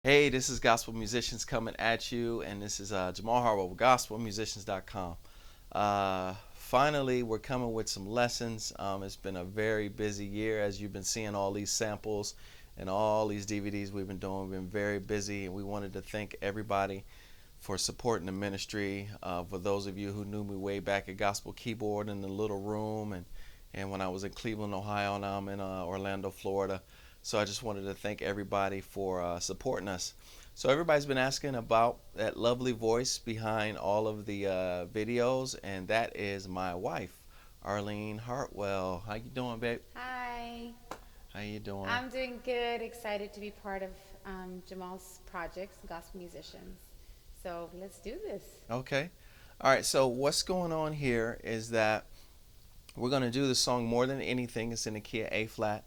Hey, this is Gospel Musicians coming at you, and this is Jamal Harwell with GospelMusicians.com. Finally, we're coming with some lessons. It's been a very busy year, as you've been seeing all these samples and all these DVDs we've been doing. We've been very busy, and we wanted to thank everybody for supporting the ministry. For those of you who knew me way back at Gospel Keyboard in the little room, and when I was in Cleveland, Ohio, now I'm in Orlando, Florida. So I just wanted to thank everybody for supporting us. So everybody's been asking about that lovely voice behind all of the videos, and that is my wife, Arlene Hartwell. How you doing, babe? Hi. How you doing? I'm doing good. Excited to be part of Jamal's projects, Gospel Musicians. So let's do this. Okay. All right. So what's going on here is that we're going to do the song More Than Anything. It's in the key of A flat.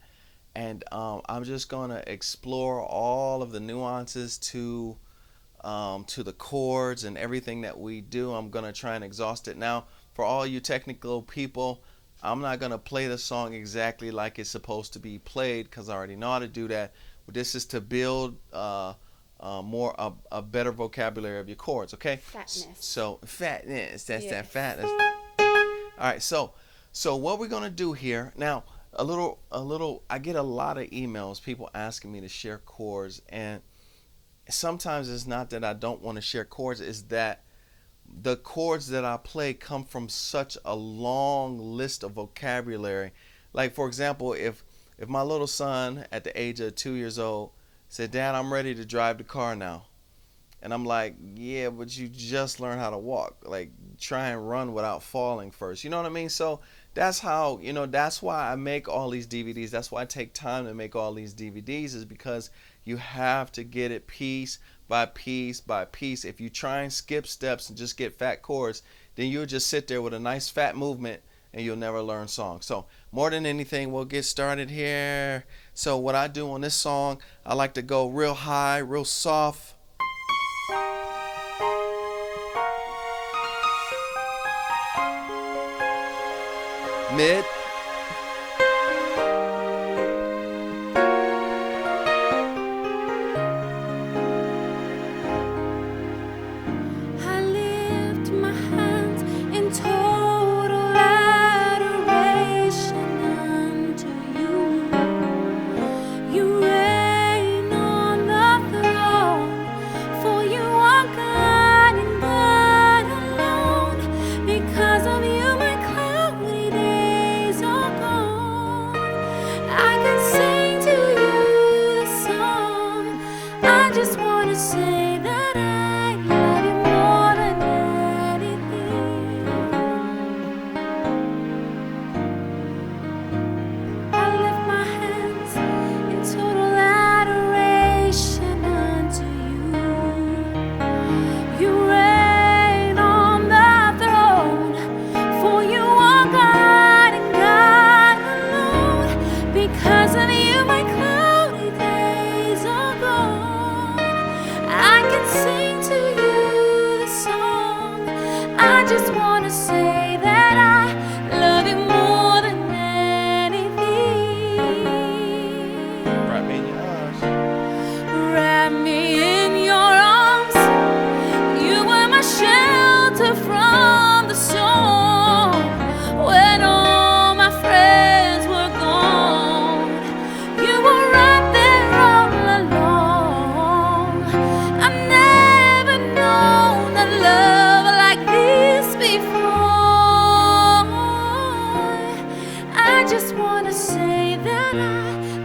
And I'm just going to explore all of the nuances to the chords and everything that we do. I'm going to try and exhaust it. Now, for all you technical people, I'm not going to play the song exactly like it's supposed to be played because I already know how to do that. But this is to build a better vocabulary of your chords, okay? Fatness. So, fatness, that's Yes. that fatness. All right, so what we're going to do here, now, I get a lot of emails, people asking me to share chords, and sometimes it's not that I don't want to share chords, it's that the chords that I play come from such a long list of vocabulary. Like, for example, if my little son at the age of 2 years old said, "Dad, I'm ready to drive the car now," and I'm like, "Yeah, but you just learned how to walk. Like, try and run without falling first." You know what I mean? So that's how, that's why I make all these DVDs. That's why I take time to make all these DVDs, is because you have to get it piece by piece by piece. If you try and skip steps and just get fat chords, then you'll just sit there with a nice fat movement and you'll never learn songs. So more than anything, we'll get started here. So what I do on this song, I like to go real high, real soft. Mid. I lift my hands in total adoration unto you. You reign on the throne, for you are God and God alone. Because of you, my cloudy days are gone. I can sing to you the song. I just want to say that I love you more than anything. I lift my hands in total adoration unto you. You reign on the throne, for you are God and God alone. Because of you, my cloudy days are gone. I can sing to you the song. I just want to say that I love you more than anything. Wrap me in your arms. Wrap me in your arms. You were my shelter from the storm. When all my friends were gone, you were right there all along. I've never known a love like this before. I just want to say that I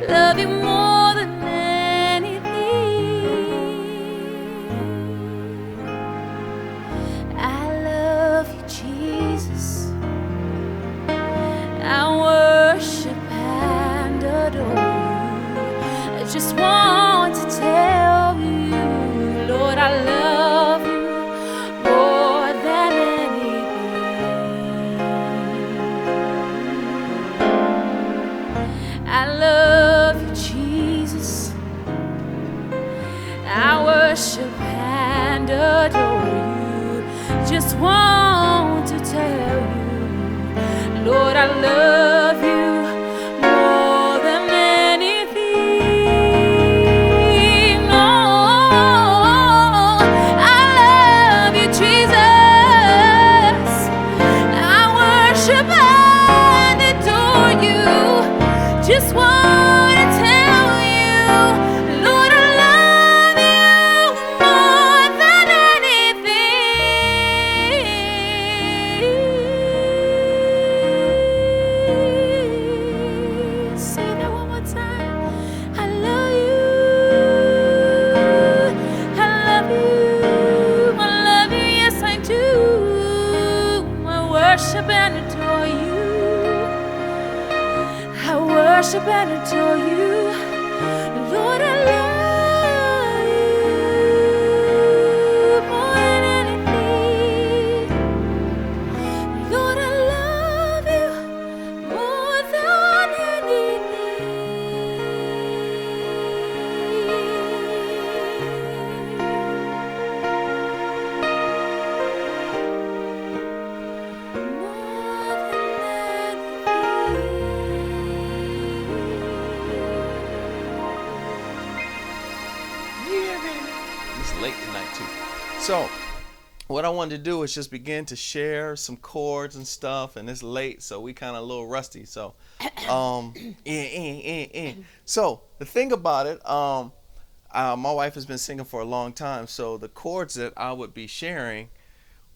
love you more than anything. I love you, Jesus. I worship and adore you. I just want to tell you, Lord, I love you more than anything. I love you, Jesus. I worship and adore you. Just want to tell you, Lord, I love you more than anything. Oh, It's late tonight too. So what I wanted to do is just begin to share some chords and stuff, and it's late, so we kind of a little rusty. So, So the thing about it, my wife has been singing for a long time, so the chords that I would be sharing,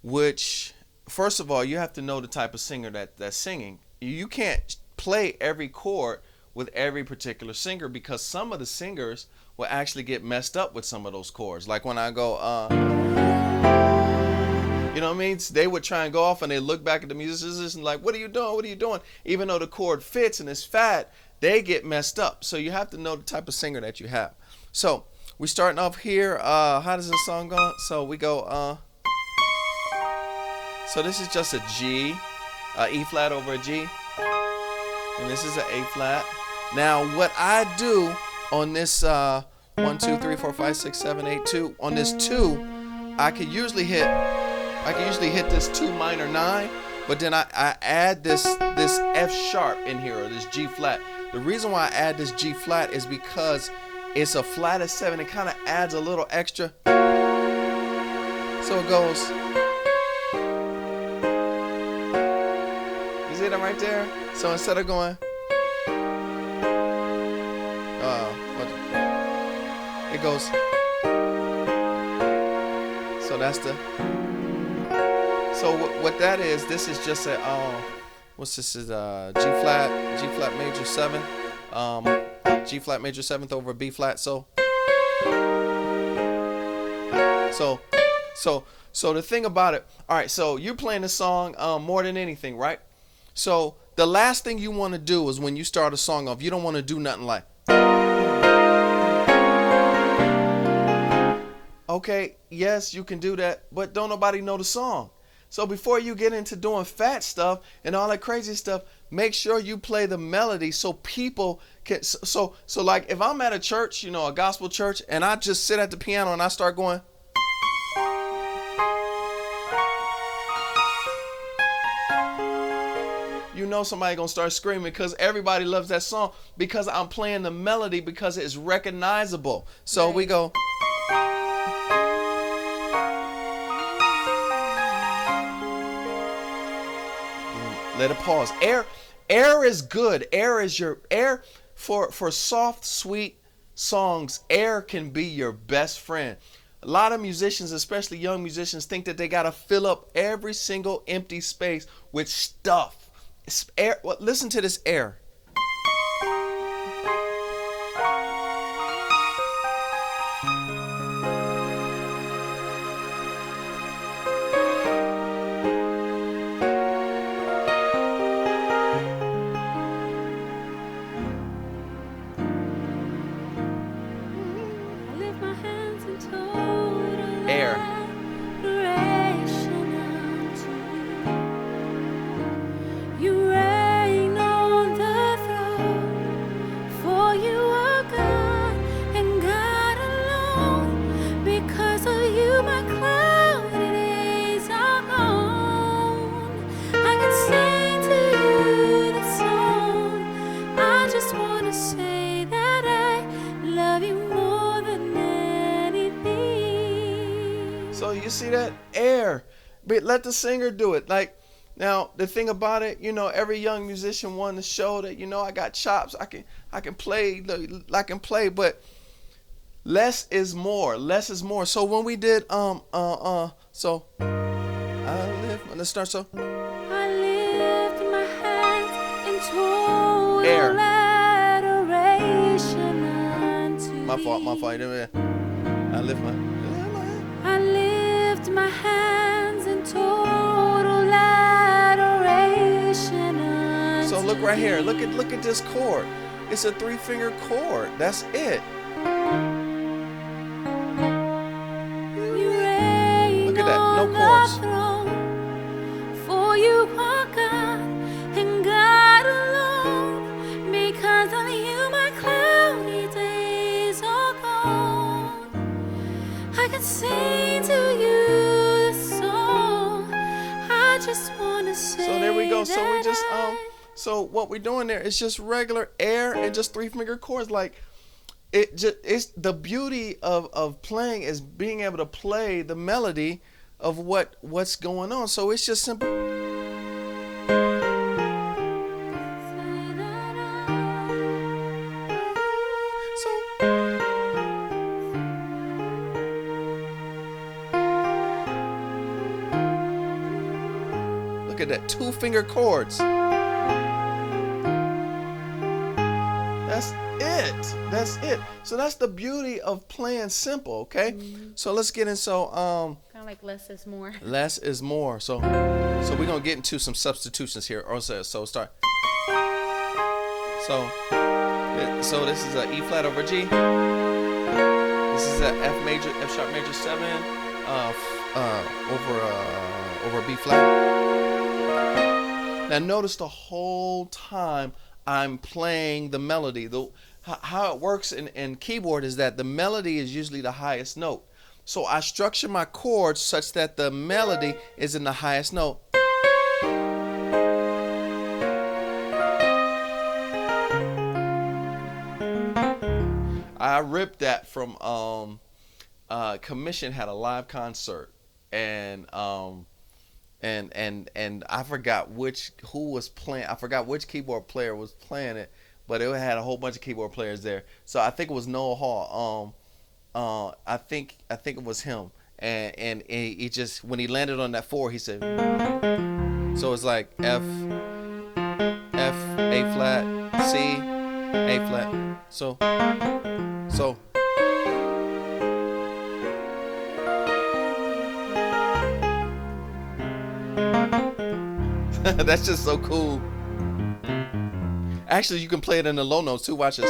which first of all, you have to know the type of singer that's singing. You can't play every chord with every particular singer because some of the singers will actually get messed up with some of those chords. Like when I go, you know what I mean? They would try and go off and they look back at the musicians and like, what are you doing? What are you doing? Even though the chord fits and it's fat, they get messed up. So you have to know the type of singer that you have. So we're starting off here. How does this song go? So we go, so this is just a G, E flat over a G. And this is an A flat. Now what I do on this 1, 2, 3, 4, 5, 6, 7, 8, 2, on this 2, I can usually hit this 2 minor 9, but then I add this F sharp in here, or this G flat. The reason why I add this G flat is because it's a flat of 7. It kind of adds a little extra. So it goes. You see that right there? So instead of going, it goes. So that's the. So what that is, this is just a what's this? Is G flat major 7, G flat major 7th over B flat. So the thing about it, all right. So you're playing the song more than anything, right? So the last thing you want to do is when you start a song off, you don't want to do nothing like. Okay, yes, you can do that, but don't nobody know the song. So before you get into doing fat stuff and all that crazy stuff, make sure you play the melody so people can. So like if I'm at a church, you know, a gospel church, and I just sit at the piano and I start going. You know somebody gonna start screaming because everybody loves that song because I'm playing the melody because it's recognizable. So right. We go. Let it pause. Air is good. Air is your air for soft, sweet songs. Air can be your best friend. A lot of musicians, especially young musicians, think that they gotta fill up every single empty space with stuff. Air. Well, listen to this air. You see that air, but let the singer do it. Like now, the thing about it, you know, every young musician wants to show that, you know, I got chops. I can play, but less is more. Less is more. So when we did so I live. Let's start. So I lift my hands in total air. adoration unto My fault. I lift my. I lift my hands in total adoration unto So look right here. Look at this chord. It's a 3-finger chord. That's it. Look at that. No chords. For you are God and God alone. Because of you my cloudy days are gone. I can sing to you this song. I just want to say. So there we go. So we just so what we're doing there is just regular air and just 3-finger chords. Like it's the beauty of playing is being able to play the melody of what's going on. So it's just simple. So look at that, 2-finger chords. That's it. So that's the beauty of playing simple, okay? So let's get in. So kind of like less is more. Less is more. So we're gonna get into some substitutions here. So start. So this is a E flat over G. This is a F sharp major 7 over B flat. Now notice the whole time I'm playing the melody. How it works in keyboard is that the melody is usually the highest note. So I structure my chords such that the melody is in the highest note. I ripped that from Commission had a live concert, and I forgot who was playing. I forgot which keyboard player was playing it, but it had a whole bunch of keyboard players there. So I think it was Noah Hall. I think it was him, and he just, when he landed on that 4, he said. So it's like F, A flat, C, A flat. So. That's just so cool. Actually, you can play it in the low notes too. Watch this.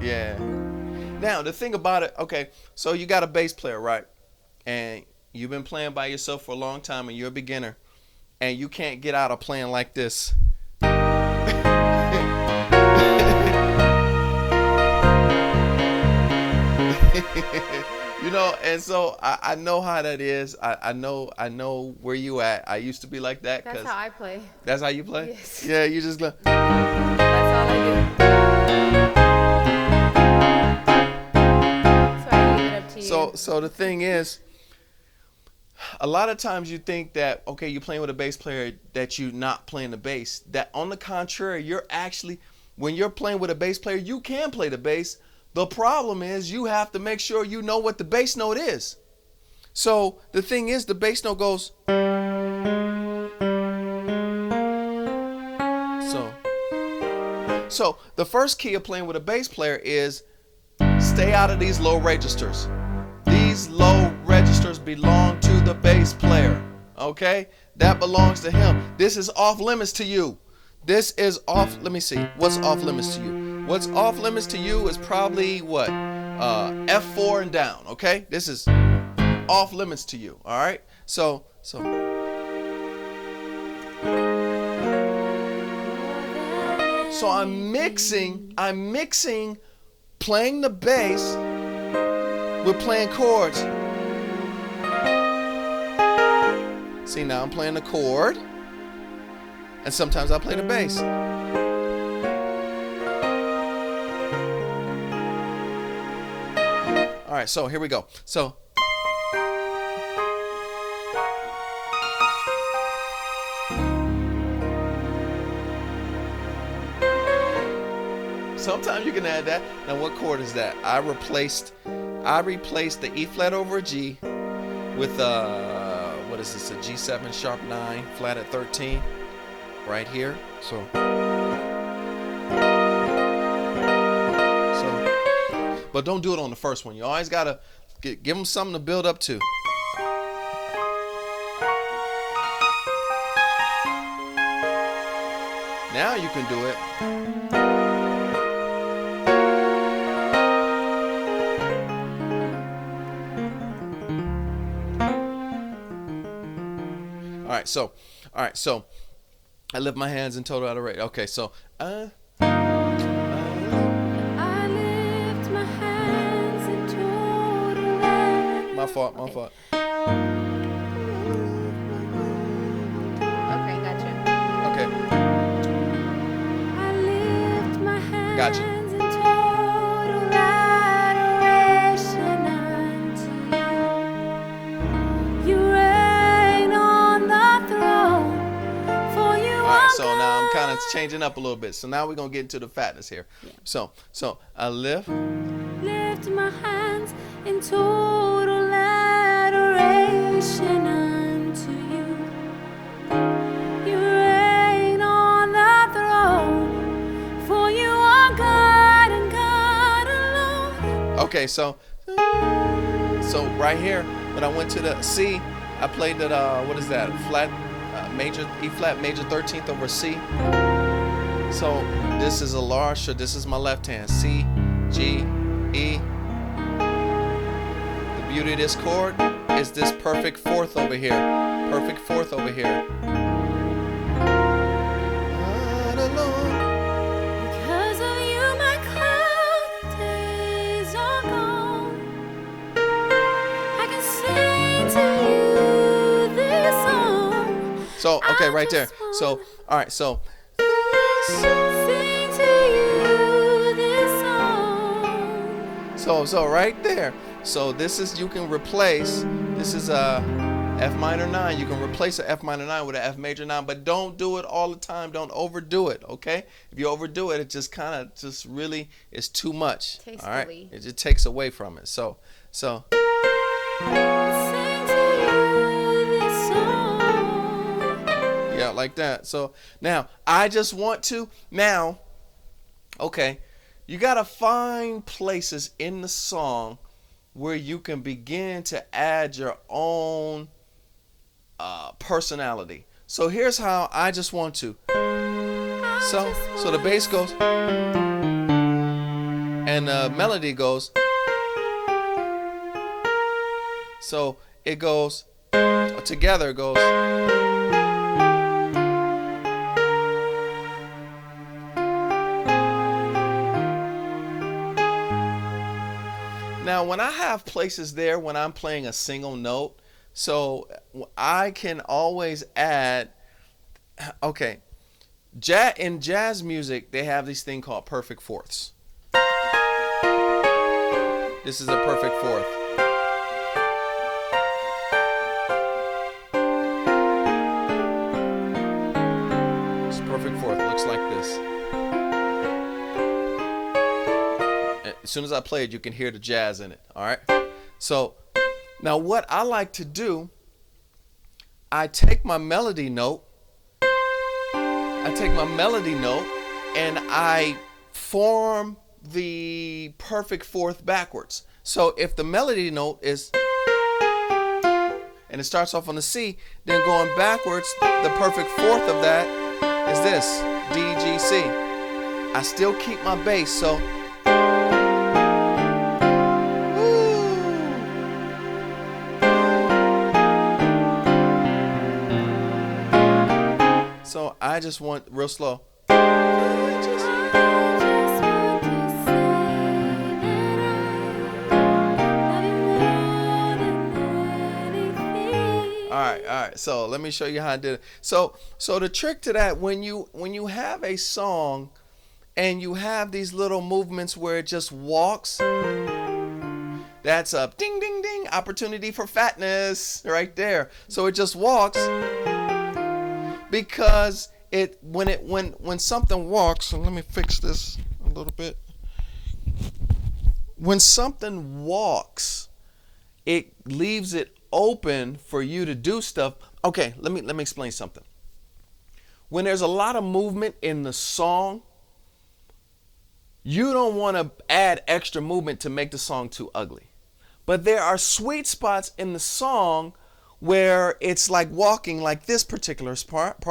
Yeah. Now, the thing about it, okay, so you got a bass player, right? And you've been playing by yourself for a long time and you're a beginner. And you can't get out of playing like this. You know, and so I know how that is. I know where you at. I used to be like that. That's how I play. That's how you play? Yes. Yeah, you just go. That's all I do. So I leave it up to you. So the thing is, a lot of times you think that, okay, you're playing with a bass player, that you're not playing the bass. That on the contrary, you're actually, when you're playing with a bass player, you can play the bass. The problem is you have to make sure you know what the bass note is. So the thing is, the bass note goes. So the first key of playing with a bass player is stay out of these low registers. These low registers belong to the bass player. Okay? That belongs to him. This is off limits to you. This is off. Let me see. What's off limits to you? What's off limits to you is probably what? F4 and down. Okay? This is off limits to you. All right? So I'm mixing playing the bass with playing chords. See, now I'm playing the chord, and sometimes I play the bass. All right, so here we go. So sometimes you can add that. Now, what chord is that? I replaced the E flat over a G with what is this? A G7 sharp 9 flat at 13 right here. So but don't do it on the first one. You always gotta give them something to build up to. Now you can do it. All right, so I lift my hands in total adoration. Okay, so I lift my hands in total adoration. my fault. Okay, gotcha. Okay. Gotcha. hands in total adoration unto you. You reign on the throne, for you All right, are so now I'm kind of God. changing up a little bit. So now we're going to get into the fatness here. Yeah. So I lift. Lift my hands in total adoration unto you. You reign on the throne, for you are God and God alone. Okay, so right here, when I went to the C, I played that, what is that, flat, major, E flat major 13th over C. So this is a large, so this is my left hand, C, G, E. The beauty of this chord is this perfect fourth over here. Perfect fourth over here. God alone. Because of you, my cloudy days are gone. I can sing to you this song. So, okay, right there. So, all right, so Sing to you this song. So right there. So this is, you can replace, this is a F minor 9. You can replace a F minor 9 with a F major 9, but don't do it all the time. Don't overdo it, okay? If you overdo it, it just kind of just really is too much. All right? Tastefully. It just takes away from it. So Sing to you this song. yeah, like that. So now I just want to now, okay, you got to find places in the song where you can begin to add your own personality. So here's how I just want to. So the bass goes and the melody goes. So it goes together, it goes. Now, when I have places there when I'm playing a single note, so I can always add, okay, in jazz music, they have this thing called perfect fourths. This is a perfect fourth. This perfect fourth looks like this. As soon as I play it, you can hear the jazz in it. All right. So now what I like to do, I take my melody note. And I form the perfect fourth backwards. So if the melody note is, and it starts off on the C, then going backwards, the perfect fourth of that is this, D, G, C. I still keep my bass, so. So I just want real slow. I just want to say that I love you more than anything. All right. So let me show you how I did it. So the trick to that, when you have a song and you have these little movements where it just walks, that's a ding ding ding opportunity for fatness right there. So it just walks. Because when something walks, and let me fix this a little bit. When something walks, it leaves it open for you to do stuff. Okay, let me explain something. When there's a lot of movement in the song, you don't want to add extra movement to make the song too ugly. But there are sweet spots in the song where it's like walking, like this particular part,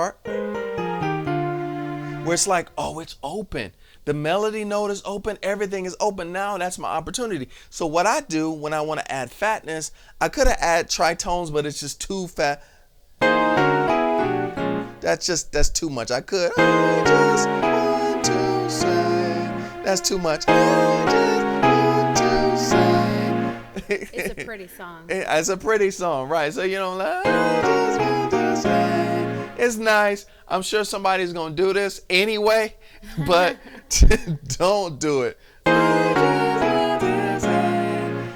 where it's like, oh, it's open. The melody note is open. Everything is open. Now that's my opportunity. So what I do when I want to add fatness, I could have added tritones, but it's just too fat. That's too much. I could. I just want to say. That's too much. I just want to say. It's a pretty song. It's a pretty song, right? So you don't like, I just want to say. It's nice. I'm sure somebody's gonna do this anyway, but Don't do it.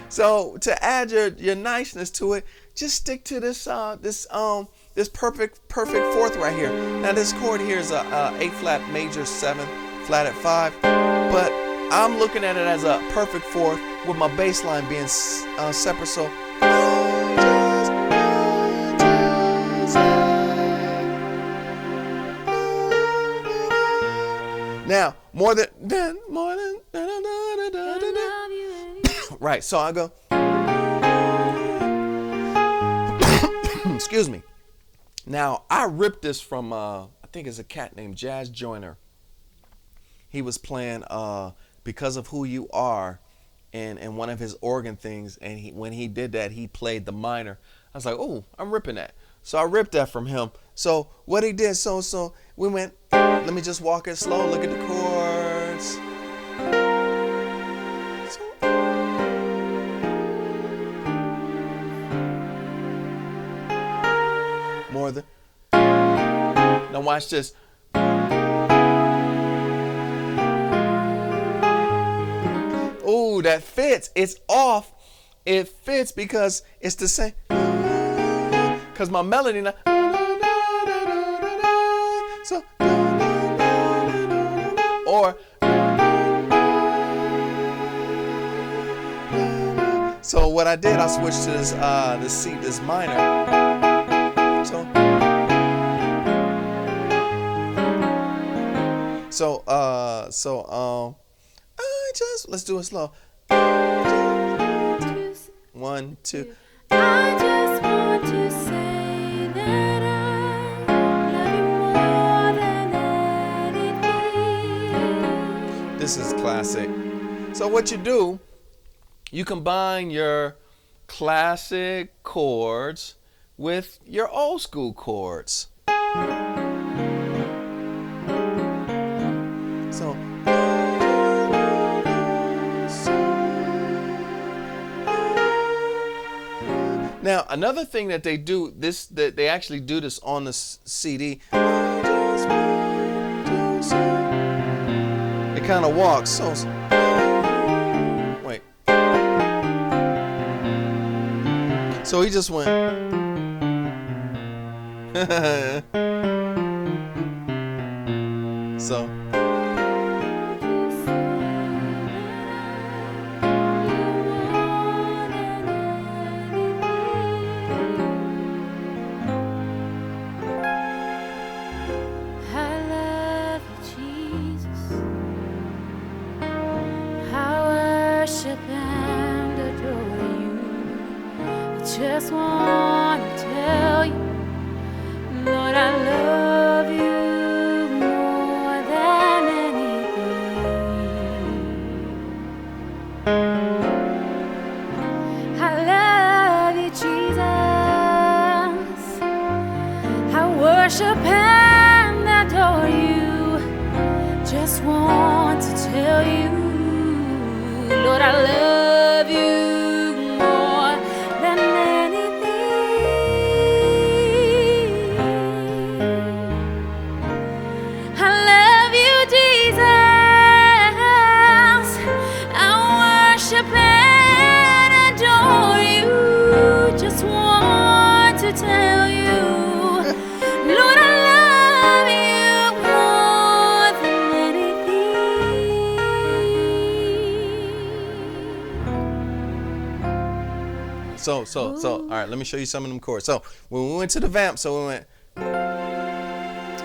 So to add your niceness to it, just stick to this perfect fourth right here. Now this chord here is a A flat major 7 flat at 5, but I'm looking at it as a perfect fourth with my bass line being separate. So now more than right. So I go. Excuse me. Now I ripped this from I think it's a cat named Jazz Joyner. He was playing Because of Who You Are in one of his organ things, and when he did that, he played the minor. I was like, oh, I'm ripping that. So I ripped that from him. So what he did, so we went, let me just walk it slow, look at the chords. More than, now watch this. Ooh, that fits. It's off. It fits because it's the same. Because my melody now. So. Or. So what I did, I switched to this C, this minor. Let's do it slow. 1, 2. I just want to say that I love you more than anything. This is classic. So what you do, you combine your classic chords with your old school chords. So now another thing that they do, that they actually do this on the CD. It kind of walks. So wait. So he just went. So. Just want to tell you, Lord, I love you more than anything. I love you, Jesus. I worship and adore you. Just want to tell you, Lord, I love you. Tell you, Lord, I love you more than anything. So, all right, let me show you some of them chords. So, when we went to the Vamp, so we went,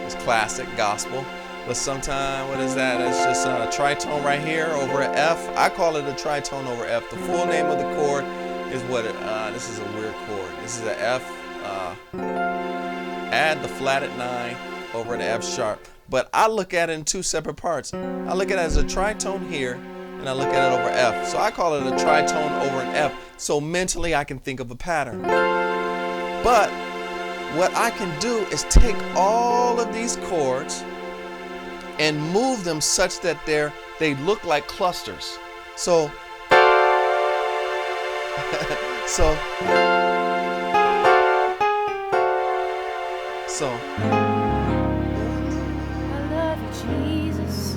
it's classic gospel. But sometime, what is that? It's just a tritone right here over an F. I call it a tritone over F. The full name of the chord is what this is a weird chord. This is an F. Add the flat at 9 over the F sharp. But I look at it in two separate parts. I look at it as a tritone here, and I look at it over F. So I call it a tritone over an F. So mentally I can think of a pattern. But what I can do is take all of these chords and move them such that they look like clusters. So I love you, Jesus.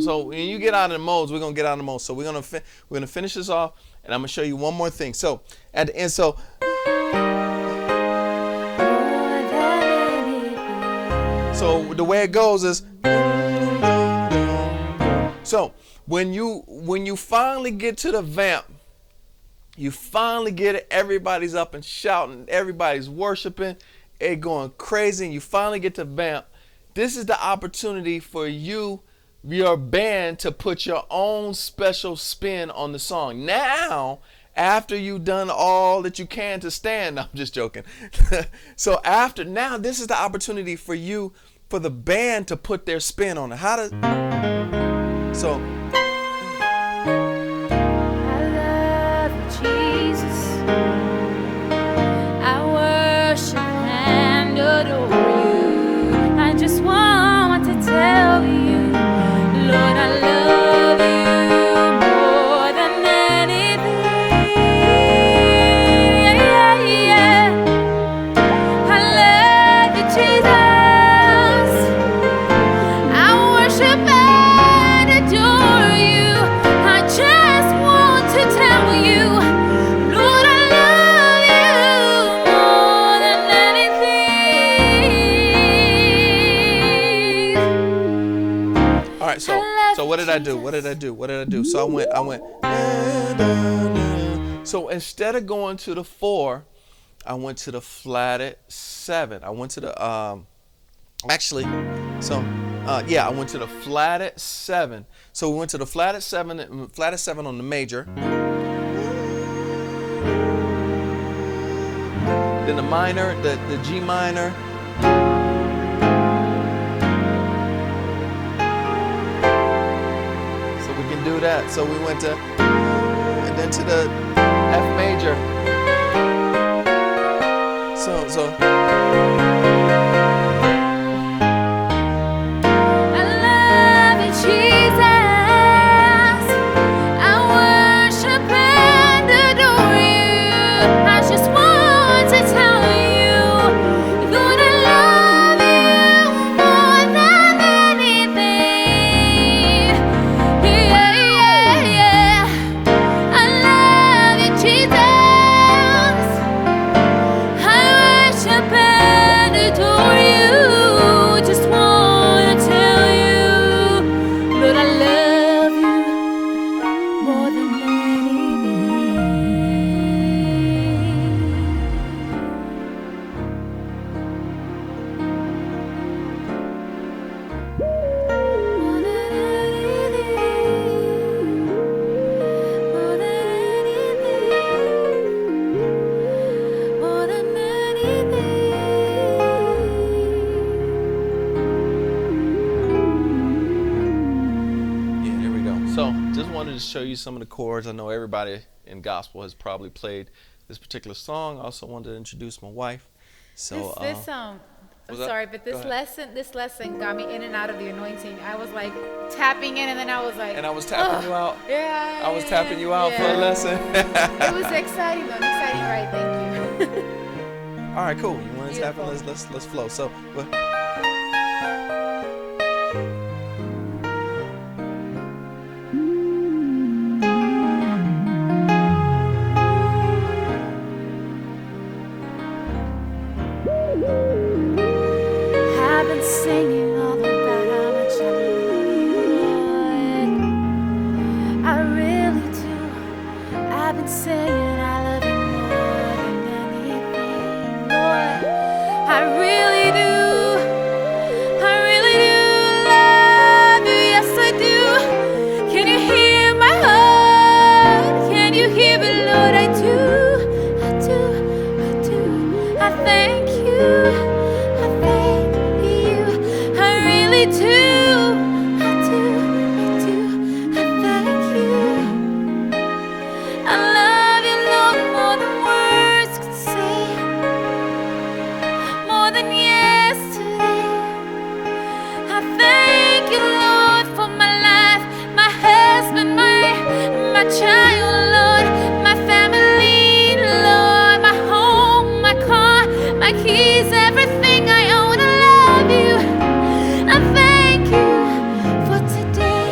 So when you get out of the modes, we're gonna get out of the modes. So we're gonna finish this off, and I'm gonna show you one more thing. So at the end, so the way it goes is, so when you finally get to the vamp, you finally get it. Everybody's up and shouting, everybody's worshiping, it going crazy, and you finally get to vamp. This is the opportunity for you your band to put your own special spin on the song. Now, after you've done all that you can to stand, no, I'm just joking. So now this is the opportunity for the band to put their spin on it. So I love you, Jesus. I worship and adore you. I just want to tell you, Lord, I love you more than anything. Yeah, yeah, yeah. I love you, Jesus. I worship and adore you. I just want to tell you, Lord, I love you more than anything. all right, so what did I do? So I went. So instead of going to the 4, I went to the flatted 7. I went to the I went to the flatted 7. So we went to the flatted 7 on the major. Then the minor, the G minor. So we can do that. So we went to, and then to the F major. So I love you, Jesus. I worship and adore you. I just want to tell you, Lord, I love you more than anything. Yeah, yeah, yeah. I love you, Jesus. I worship and adore you. Just wanna tell you, Lord, I love you more than more than yeah, there we go. So just wanted to show you some of the chords. I know everybody in gospel has probably played this particular song. I also wanted to introduce my wife. So I'm what's up? sorry, but Go ahead. this lesson got me in and out of the anointing. I was like tapping in, and then I was like, And I was tapping you out. yeah, I was tapping you out for a yeah. lesson. It was exciting though, an exciting ride. Thank you. All right, cool. You want to tap in? Beautiful. Let's flow. So. I've been singing all about how much I love you, Lord. I really do. I've been saying I love you more than anything, Lord. I really do. I really do love you. Yes, I do. Can you hear my heart? Can you hear it, Lord? I do. I do. I do. I thank you. I thank you. I really do. I do. I do. I thank you. I love you, Lord, more than words could say, more than yesterday. I thank you, Lord, for my life, my husband, my child, Lord, my family, Lord, my home, my car, my keys, everything I own. I love you. I thank you for today,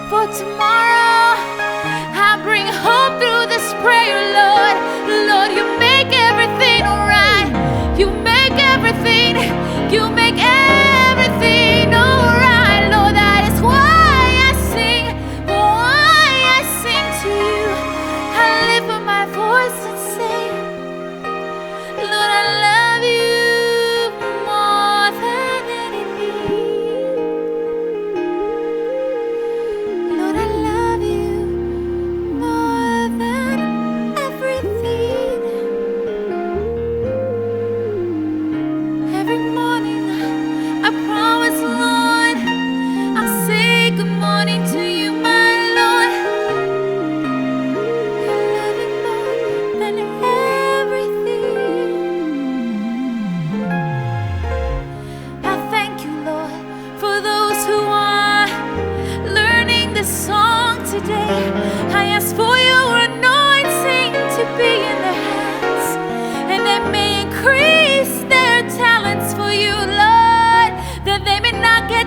for tomorrow. I bring hope through this prayer, Lord. Lord, you make everything alright. You make everything alright. Lord, that is why I sing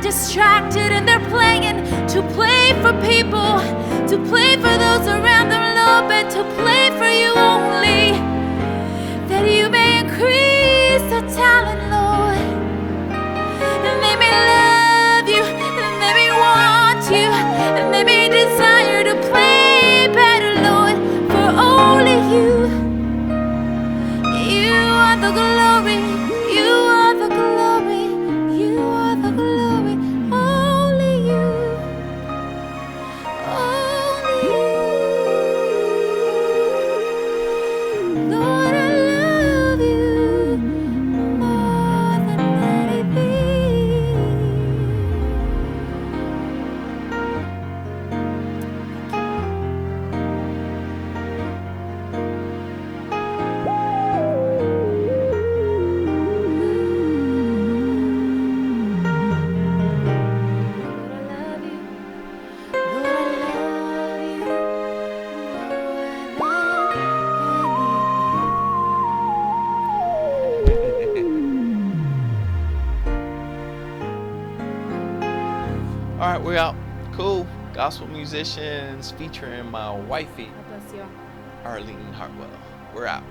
distracted and they're playing to play for people, to play for those around them, Lord, but to play for you only, that you may increase their talent, Lord, and they may love you, and they may want you, and they may desire to play better, Lord, for only you. You are the glory, you are the glory, you are the glory, only you, only you. Lord, I love you more than anything. All right, we're out. Cool. Gospel musicians featuring my wifey, God bless you. Arlene Hartwell. We're out.